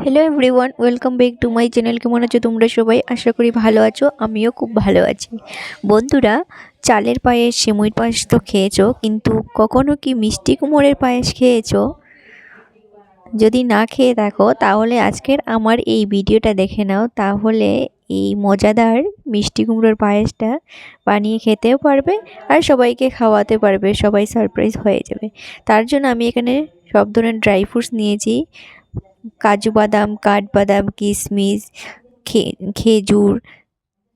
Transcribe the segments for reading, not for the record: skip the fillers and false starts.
Hello everyone, welcome back to my channel. কেমন আছো তোমরা সবাই? আশা করি ভালো আছো। আমিও খুব ভালো আছি। বন্ধুরা, চালের পায়েস, সিমুইর পায়েস তো খেয়েছো, কিন্তু কখনো কি মিষ্টি কুমড়োর পায়েস খেয়েছো? যদি না খেয়ে থাকো তাহলে আজকের আমার এই ভিডিওটা দেখে নাও, তাহলে এই মজাদার মিষ্টি কুমড়োর পায়েসটা বানিয়ে খেতেও পারবে আর সবাইকে খাওয়াতে পারবে। সবাই সারপ্রাইজ হয়ে যাবে। তার জন্য আমি এখানে সব ধরনের ড্রাই ফ্রুটস নিয়েছি: কাজু বাদাম, কাঠবাদাম, কিশমিশ, খেজুর,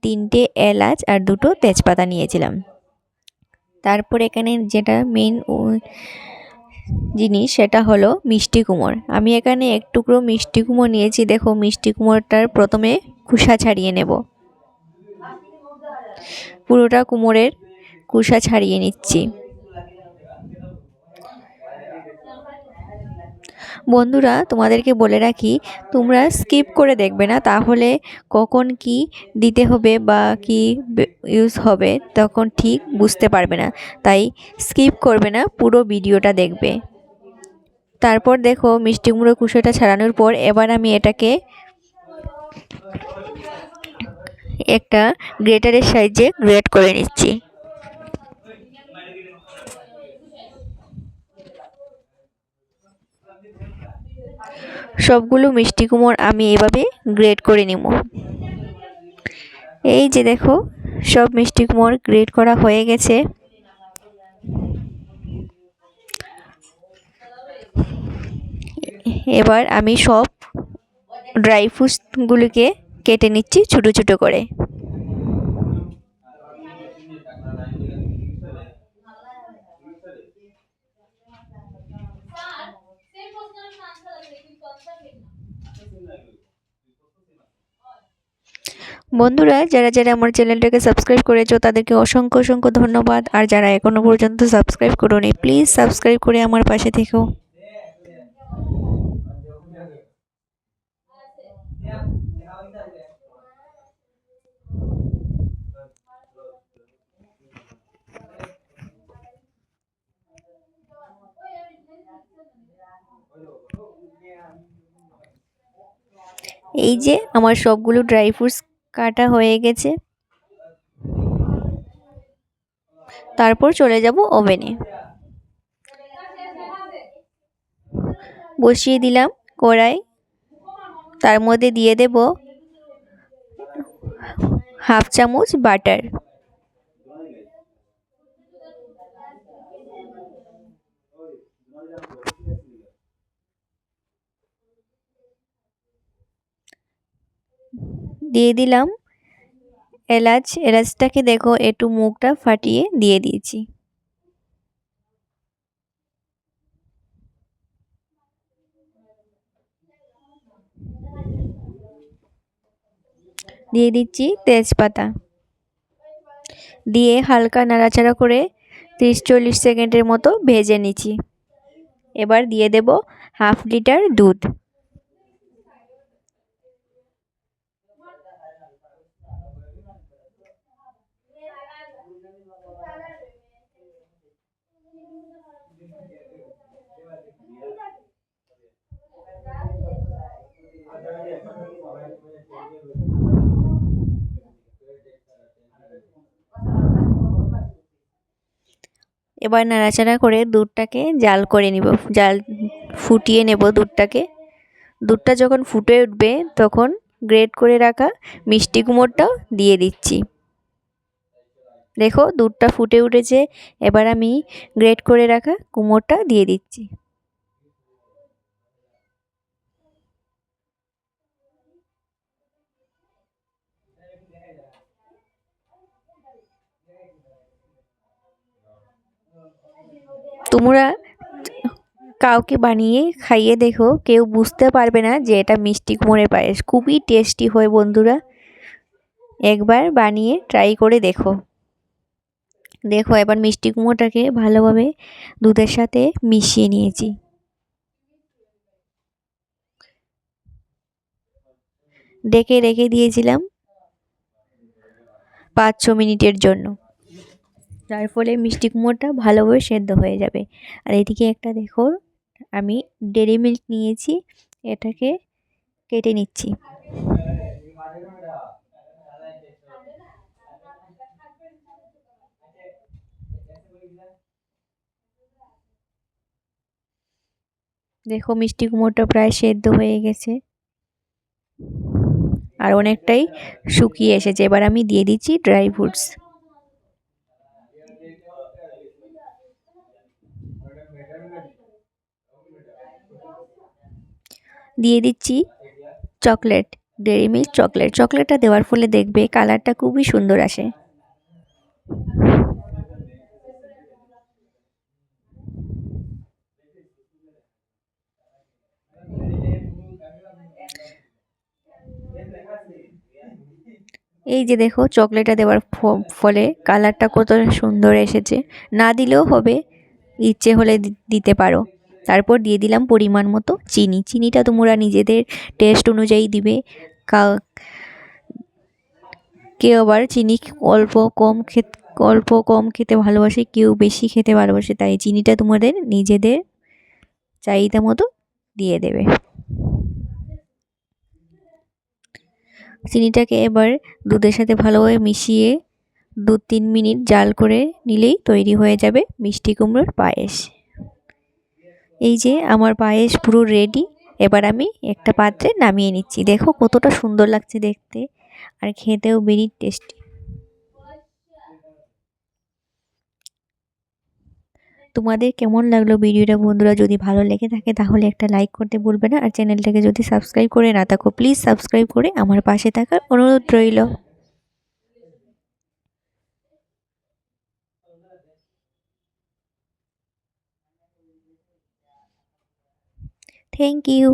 3টে এলাচ আর 2টো তেজপাতা নিয়েছিলাম। তারপর এখানে যেটা মেন জিনিস সেটা হলো মিষ্টি কুমড়। আমি এখানে এক টুকরো মিষ্টি কুমড় নিয়েছি। দেখো, মিষ্টি কুমড়টার প্রথমে খোসা ছাড়িয়ে নেব। পুরোটা কুমড়ের খোসা ছাড়িয়ে নিচ্ছি। বন্ধুরা, তোমাদেরকে বলে রাখি, তোমরা স্কিপ করে দেখবে না, তাহলে কখন কি দিতে হবে বা কি ইউজ হবে তখন ঠিক বুঝতে পারবে না। তাই স্কিপ করবে না, পুরো ভিডিওটা দেখবে। তারপর দেখো, মিষ্টি কুমড়োর কুসোটা ছাড়ানোর পর এবার আমি এটাকে একটা গ্রেটারের সাহায্যে গ্রেট করে নিচ্ছি। সবগুলো মিষ্টি কুমড় আমি এভাবে গ্রেট করে নিব। এই যে দেখো, সব মিষ্টি কুমড় গ্রেট করা হয়ে গেছে। এবার আমি সব ড্রাই ফ্রুটসগুলিকে কেটে নিচ্ছি ছোটো ছোটো করে। বন্ধুরা, যারা যারা আমার চ্যানেলটাকে সাবস্ক্রাইব করেছো তাদেরকে অসংখ্য অসংখ্য ধন্যবাদ। আর যারা এখনো পর্যন্ত সাবস্ক্রাইব করোনি, প্লিজ সাবস্ক্রাইব করে আমার পাশে থেকো। এই যে আমার সবগুলো ড্রাই ফ্রুটস কাটা হয়ে গেছে। তারপর চলে যাব ওভেনে। বসিয়ে দিলাম কড়াই। তার মধ্যে দিয়ে দেব হাফ চামচ বাটার। দিয়ে দিলাম এলাচ। এলাচটাকে দেখো একটু মুখটা ফাটিয়ে দিয়ে দিয়েছি। দিয়ে দিচ্ছি তেজপাতা। দিয়ে হালকা নাড়াচাড়া করে 30-40 সেকেন্ডের মতো ভেজে নিচ্ছি। এবার দিয়ে দেব হাফ লিটার দুধ। এবার নাড়াচাড়া করে দুধটাকে জাল করে নিব, ফুটিয়ে নেব দুধটাকে। দুধটা যখন ফুটে উঠবে তখন গ্রেট করে রাখা মিষ্টি কুমড়টাও দিয়ে দিচ্ছি। দেখো, দুধটা ফুটে উঠেছে। এবার আমি গ্রেট করে রাখা কুমড়টা দিয়ে দিচ্ছি। তোমরা কাউকে বানিয়ে খাইয়ে দেখো, কেউ বুঝতে পারবে না যে এটা মিষ্টি কুমড়ের পায়েস। খুবই টেস্টি হয় বন্ধুরা, একবার বানিয়ে ট্রাই করে দেখো। দেখো, এবার মিষ্টি কুমড়োটাকে ভালোভাবে দুধের সাথে মিশিয়ে নিয়েছি। ডেকে রেখে দিয়েছিলাম 5-6 মিনিটের জন্য, যার ফলে মিষ্টি কুমড়োটা ভালোভাবে সেদ্ধ হয়ে যাবে। আর এদিকে একটা দেখো, আমি ডেরি মিল্ক নিয়েছি, এটাকে কেটে নিচ্ছি। দেখো মিষ্টি কুমড়োটা প্রায় সেদ্ধ হয়ে গেছে আর অনেকটাই শুকিয়ে এসেছে। এবার আমি দিয়ে দিচ্ছি ড্রাই ফ্রুটস। দিয়ে দিচ্ছি চকলেট, ডেইরি মিল্ক চকলেট। চকলেটটা দেওয়ার ফলে দেখবে কালারটা খুবই সুন্দর আসে। এই যে দেখো চকলেটটা দেওয়ার ফলে কালারটা কত সুন্দর এসেছে। না দিলেও হবে, ইচ্ছে হলে দিতে পারো। তারপর দিয়ে দিলাম পরিমাণ মতো চিনি। চিনিটা তোমরা নিজেদের টেস্ট অনুযায়ী দিবে। কেউ আবার চিনি অল্প কম খেতে ভালোবাসে, কেউ বেশি খেতে ভালোবাসে, তাই চিনিটা তোমাদের নিজেদের চাহিদা মতো দিয়ে দেবে। চিনিটাকে এবার দুধের সাথে ভালোভাবে মিশিয়ে 2-3 মিনিট জাল করে নিলেই তৈরি হয়ে যাবে মিষ্টি কুমড়োর পায়েস। এই যে আমার পায়েস পুরো রেডি। এবার আমি একটা পাত্রে নামিয়ে নিচ্ছি। দেখো কতটা সুন্দর লাগছে দেখতে, আর খেতেও বেরি টেস্টি। তোমাদের কেমন লাগলো ভিডিওটা বন্ধুরা? যদি ভালো লেগে থাকে তাহলে একটা লাইক করতে ভুলবে না, আর চ্যানেলটাকে যদি সাবস্ক্রাইব করে না থাকো প্লিজ সাবস্ক্রাইব করে আমার পাশে থাকার অনুরোধ রইল। Thank you.